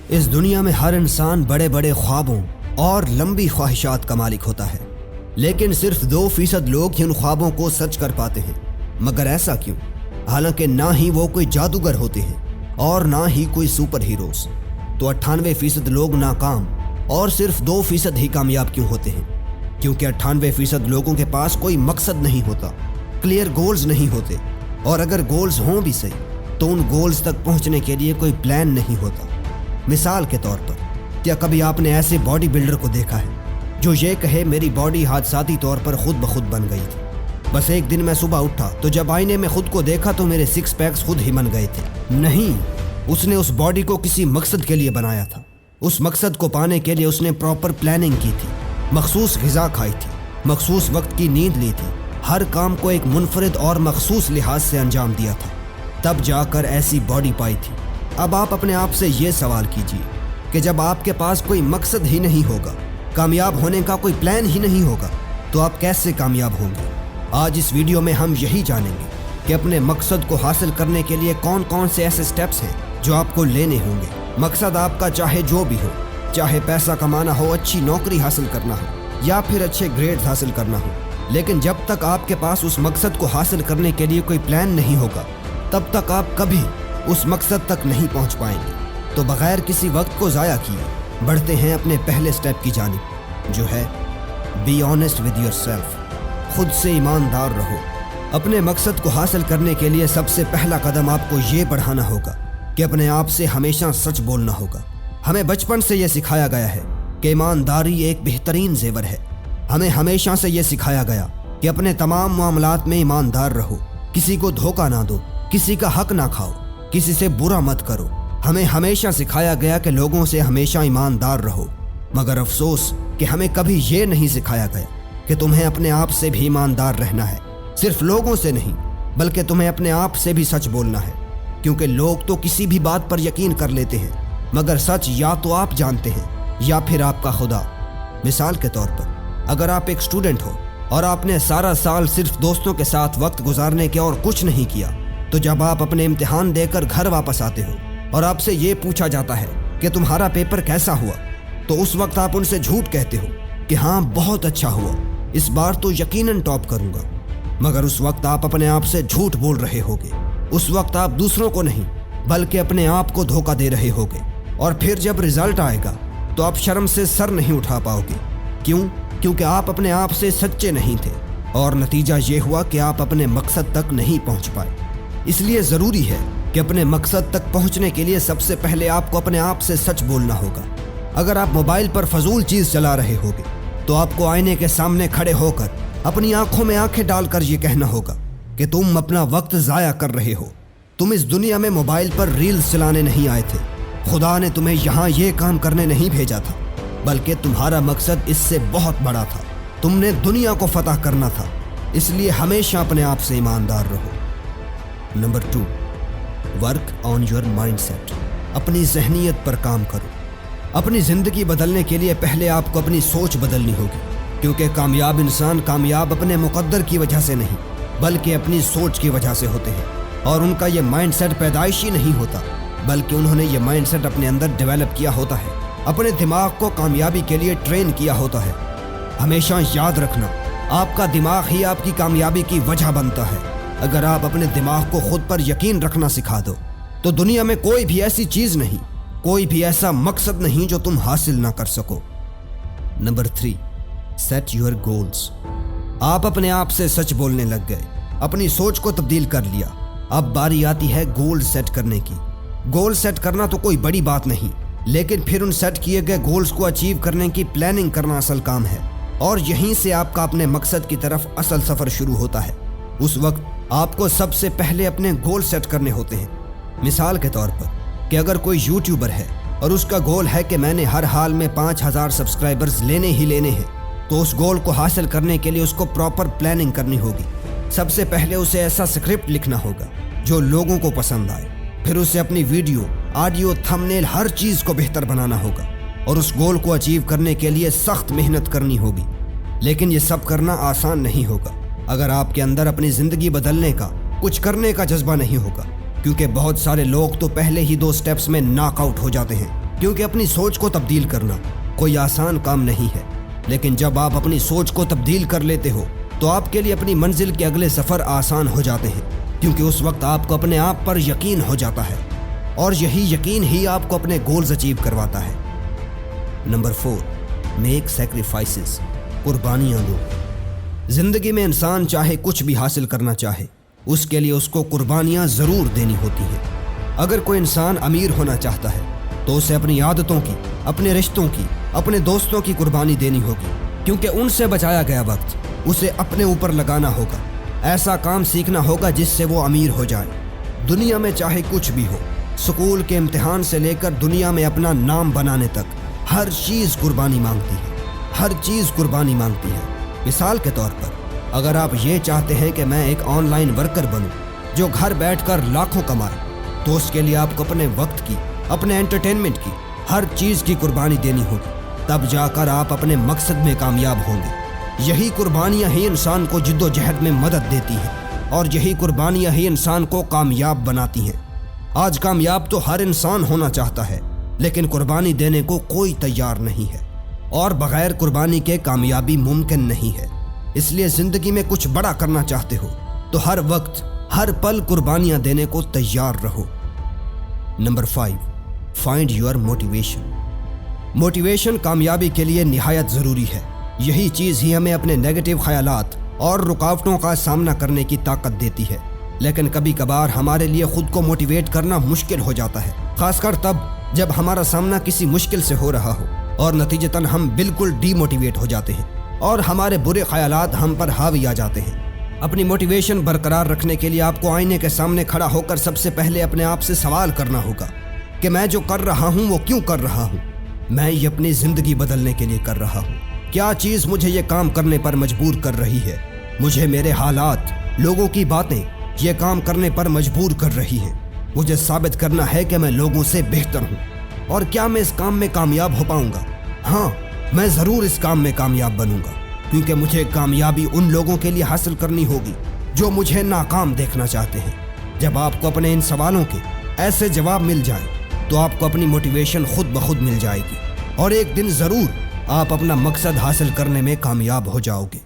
اس دنیا میں ہر انسان بڑے بڑے خوابوں اور لمبی خواہشات کا مالک ہوتا ہے، لیکن صرف 2% لوگ ہی ان خوابوں کو سچ کر پاتے ہیں۔ مگر ایسا کیوں؟ حالانکہ نہ ہی وہ کوئی جادوگر ہوتے ہیں اور نہ ہی کوئی سپر ہیروز، تو 98% لوگ ناکام اور صرف 2% ہی کامیاب کیوں ہوتے ہیں؟ کیونکہ 98% لوگوں کے پاس کوئی مقصد نہیں ہوتا، کلیئر گولز نہیں ہوتے، اور اگر گولز ہوں بھی صحیح تو ان گولز تک پہنچنے کے لیے کوئی پلان نہیں ہوتا۔ مثال کے طور پر، کیا کبھی آپ نے ایسے باڈی بلڈر کو دیکھا ہے جو یہ کہے میری باڈی حادثاتی طور پر خود بخود بن گئی تھی، بس ایک دن میں صبح اٹھا تو جب آئینے میں خود کو دیکھا تو میرے 6 پیکس خود ہی بن گئے تھے؟ نہیں، اس نے اس باڈی کو کسی مقصد کے لیے بنایا تھا۔ اس مقصد کو پانے کے لیے اس نے پراپر پلاننگ کی تھی، مخصوص غذا کھائی تھی، مخصوص وقت کی نیند لی تھی، ہر کام کو ایک منفرد اور مخصوص لحاظ سے انجام دیا تھا، تب جا کر ایسی باڈی پائی تھی۔ اب آپ اپنے آپ سے یہ سوال کیجئے کہ جب آپ کے پاس کوئی مقصد ہی نہیں ہوگا، کامیاب ہونے کا کوئی پلان ہی نہیں ہوگا، تو آپ کیسے کامیاب ہوں گے؟ آج اس ویڈیو میں ہم یہی جانیں گے کہ اپنے مقصد کو حاصل کرنے کے لیے کون کون سے ایسے سٹیپس ہیں جو آپ کو لینے ہوں گے۔ مقصد آپ کا چاہے جو بھی ہو، چاہے پیسہ کمانا ہو، اچھی نوکری حاصل کرنا ہو، یا پھر اچھے گریڈ حاصل کرنا ہو، لیکن جب تک آپ کے پاس اس مقصد کو حاصل کرنے کے لیے کوئی پلان نہیں ہوگا، تب تک آپ کبھی اس مقصد تک نہیں پہنچ پائیں گے۔ تو بغیر کسی وقت کو ضائع کیے بڑھتے ہیں اپنے پہلے سٹیپ کی جانب، جو ہے be honest with yourself. خود سے ایماندار رہو۔ اپنے مقصد کو حاصل کرنے کے لیے سب سے پہلا قدم آپ کو یہ بڑھانا ہوگا کہ اپنے آپ سے ہمیشہ سچ بولنا ہوگا۔ ہمیں بچپن سے یہ سکھایا گیا ہے کہ ایمانداری ایک بہترین زیور ہے۔ ہمیں ہمیشہ سے یہ سکھایا گیا کہ اپنے تمام معاملات میں ایماندار رہو، کسی کو دھوکہ نہ دو، کسی کا حق نہ کھاؤ، کسی سے برا مت کرو۔ ہمیں ہمیشہ سکھایا گیا کہ لوگوں سے ہمیشہ ایماندار رہو، مگر افسوس کہ ہمیں کبھی یہ نہیں سکھایا گیا کہ تمہیں اپنے آپ سے بھی ایماندار رہنا ہے۔ صرف لوگوں سے نہیں، بلکہ تمہیں اپنے آپ سے بھی سچ بولنا ہے، کیونکہ لوگ تو کسی بھی بات پر یقین کر لیتے ہیں، مگر سچ یا تو آپ جانتے ہیں یا پھر آپ کا خدا۔ مثال کے طور پر، اگر آپ ایک اسٹوڈنٹ ہو اور آپ نے سارا سال صرف دوستوں کے ساتھ وقت گزارنے کے اور کچھ نہیں کیا، تو جب آپ اپنے امتحان دے کر گھر واپس آتے ہو اور آپ سے یہ پوچھا جاتا ہے کہ تمہارا پیپر کیسا ہوا، تو اس وقت آپ ان سے جھوٹ کہتے ہو کہ ہاں بہت اچھا ہوا، اس بار تو یقیناً ٹاپ کروں گا، مگر اس وقت آپ اپنے آپ سے جھوٹ بول رہے ہوگے۔ اس وقت آپ دوسروں کو نہیں بلکہ اپنے آپ کو دھوکہ دے رہے ہوگے، اور پھر جب رزلٹ آئے گا تو آپ شرم سے سر نہیں اٹھا پاؤ گے۔ کیوں؟ کیونکہ آپ اپنے آپ سے سچے نہیں تھے، اور نتیجہ یہ ہوا کہ آپ اپنے مقصد تک نہیں پہنچ پائے۔ اس لیے ضروری ہے کہ اپنے مقصد تک پہنچنے کے لیے سب سے پہلے آپ کو اپنے آپ سے سچ بولنا ہوگا۔ اگر آپ موبائل پر فضول چیز چلا رہے ہوگے تو آپ کو آئینے کے سامنے کھڑے ہو کر اپنی آنکھوں میں آنکھیں ڈال کر یہ کہنا ہوگا کہ تم اپنا وقت ضائع کر رہے ہو۔ تم اس دنیا میں موبائل پر ریلز چلانے نہیں آئے تھے، خدا نے تمہیں یہاں یہ کام کرنے نہیں بھیجا تھا، بلکہ تمہارا مقصد اس سے بہت بڑا تھا۔ تم نے دنیا کو فتح کرنا تھا، اس لیے ہمیشہ اپنے آپ سے ایماندار رہو۔ Number 2، work on your mindset. اپنی ذہنیت پر کام کرو۔ اپنی زندگی بدلنے کے لیے پہلے آپ کو اپنی سوچ بدلنی ہوگی، کیونکہ کامیاب انسان کامیاب اپنے مقدر کی وجہ سے نہیں بلکہ اپنی سوچ کی وجہ سے ہوتے ہیں، اور ان کا یہ مائنڈ سیٹ پیدائشی نہیں ہوتا، بلکہ انہوں نے یہ مائنڈ سیٹ اپنے اندر ڈیولپ کیا ہوتا ہے، اپنے دماغ کو کامیابی کے لیے ٹرین کیا ہوتا ہے۔ ہمیشہ یاد رکھنا، آپ کا دماغ ہی آپ کی کامیابی کی وجہ بنتا ہے۔ اگر آپ اپنے دماغ کو خود پر یقین رکھنا سکھا دو تو دنیا میں کوئی بھی ایسی چیز نہیں، کوئی بھی ایسا مقصد نہیں جو تم حاصل نہ کر سکو۔ Number 3، set your goals. آپ اپنے آپ سے سچ بولنے لگ گئے، اپنی سوچ کو تبدیل کر لیا، اب باری آتی ہے گول سیٹ کرنے کی۔ گول سیٹ کرنا تو کوئی بڑی بات نہیں، لیکن پھر ان سیٹ کیے گئے گولز کو اچیو کرنے کی پلاننگ کرنا اصل کام ہے، اور یہیں سے آپ کا اپنے مقصد کی طرف اصل سفر شروع ہوتا ہے۔ اس وقت آپ کو سب سے پہلے اپنے گول سیٹ کرنے ہوتے ہیں۔ مثال کے طور پر، کہ اگر کوئی یوٹیوبر ہے اور اس کا گول ہے کہ میں نے ہر حال میں 5000 سبسکرائبرز لینے ہی لینے ہیں، تو اس گول کو حاصل کرنے کے لیے اس کو پراپر پلاننگ کرنی ہوگی۔ سب سے پہلے اسے ایسا سکرپٹ لکھنا ہوگا جو لوگوں کو پسند آئے، پھر اسے اپنی ویڈیو، آڈیو، تھمبنیل، ہر چیز کو بہتر بنانا ہوگا، اور اس گول کو اچیو کرنے کے لیے سخت محنت کرنی ہوگی۔ لیکن یہ سب کرنا آسان نہیں ہوگا اگر آپ کے اندر اپنی زندگی بدلنے کا، کچھ کرنے کا جذبہ نہیں ہوگا، کیونکہ بہت سارے لوگ تو پہلے ہی 2 سٹیپس میں ناک آؤٹ ہو جاتے ہیں۔ کیونکہ اپنی سوچ کو تبدیل کرنا کوئی آسان کام نہیں ہے، لیکن جب آپ اپنی سوچ کو تبدیل کر لیتے ہو تو آپ کے لیے اپنی منزل کے اگلے سفر آسان ہو جاتے ہیں، کیونکہ اس وقت آپ کو اپنے آپ پر یقین ہو جاتا ہے، اور یہی یقین ہی آپ کو اپنے گولز اچیو کرواتا ہے۔ نمبر 4، میک سیکریفائسز، قربانیاں دو۔ زندگی میں انسان چاہے کچھ بھی حاصل کرنا چاہے، اس کے لیے اس کو قربانیاں ضرور دینی ہوتی ہیں۔ اگر کوئی انسان امیر ہونا چاہتا ہے تو اسے اپنی عادتوں کی، اپنے رشتوں کی، اپنے دوستوں کی قربانی دینی ہوگی، کیونکہ ان سے بچایا گیا وقت اسے اپنے اوپر لگانا ہوگا۔ ایسا کام سیکھنا ہوگا جس سے وہ امیر ہو جائے۔ دنیا میں چاہے کچھ بھی ہو، سکول کے امتحان سے لے کر دنیا میں اپنا نام بنانے تک، ہر چیز قربانی مانگتی ہے، ہر چیز قربانی مانگتی ہے۔ مثال کے طور پر، اگر آپ یہ چاہتے ہیں کہ میں ایک آن لائن ورکر بنوں جو گھر بیٹھ کر لاکھوں کمائے، تو اس کے لیے آپ کو اپنے وقت کی، اپنے انٹرٹینمنٹ کی، ہر چیز کی قربانی دینی ہوگی، تب جا کر آپ اپنے مقصد میں کامیاب ہوں گے۔ یہی قربانیاں ہی انسان کو جد و جہد میں مدد دیتی ہیں، اور یہی قربانیاں ہی انسان کو کامیاب بناتی ہیں۔ آج کامیاب تو ہر انسان ہونا چاہتا ہے، لیکن قربانی دینے کو کوئی تیار نہیں ہے، اور بغیر قربانی کے کامیابی ممکن نہیں ہے۔ اس لیے زندگی میں کچھ بڑا کرنا چاہتے ہو تو ہر وقت، ہر پل قربانیاں دینے کو تیار رہو۔ Number 5، find your motivation. Motivation کامیابی کے لیے نہایت ضروری ہے۔ یہی چیز ہی ہمیں اپنے نیگیٹو خیالات اور رکاوٹوں کا سامنا کرنے کی طاقت دیتی ہے، لیکن کبھی کبھار ہمارے لیے خود کو موٹیویٹ کرنا مشکل ہو جاتا ہے، خاص کر تب جب ہمارا سامنا کسی مشکل سے ہو رہا ہو اور نتیجتاً ہم بالکل ڈی موٹیویٹ ہو جاتے ہیں اور ہمارے برے خیالات ہم پر حاوی آ جاتے ہیں۔ اپنی موٹیویشن برقرار رکھنے کے لیے آپ کو آئینے کے سامنے کھڑا ہو کر سب سے پہلے اپنے آپ سے سوال کرنا ہوگا کہ میں جو کر رہا ہوں وہ کیوں کر رہا ہوں؟ میں یہ اپنی زندگی بدلنے کے لیے کر رہا ہوں۔ کیا چیز مجھے یہ کام کرنے پر مجبور کر رہی ہے؟ مجھے میرے حالات، لوگوں کی باتیں یہ کام کرنے پر مجبور کر رہی ہیں۔ مجھے ثابت کرنا ہے کہ میں لوگوں سے بہتر ہوں، اور کیا میں اس کام میں کامیاب ہو پاؤں گا؟ ہاں، میں ضرور اس کام میں کامیاب بنوں گا، کیونکہ مجھے کامیابی ان لوگوں کے لیے حاصل کرنی ہوگی جو مجھے ناکام دیکھنا چاہتے ہیں۔ جب آپ کو اپنے ان سوالوں کے ایسے جواب مل جائیں تو آپ کو اپنی موٹیویشن خود بخود مل جائے گی، اور ایک دن ضرور آپ اپنا مقصد حاصل کرنے میں کامیاب ہو جاؤ گے۔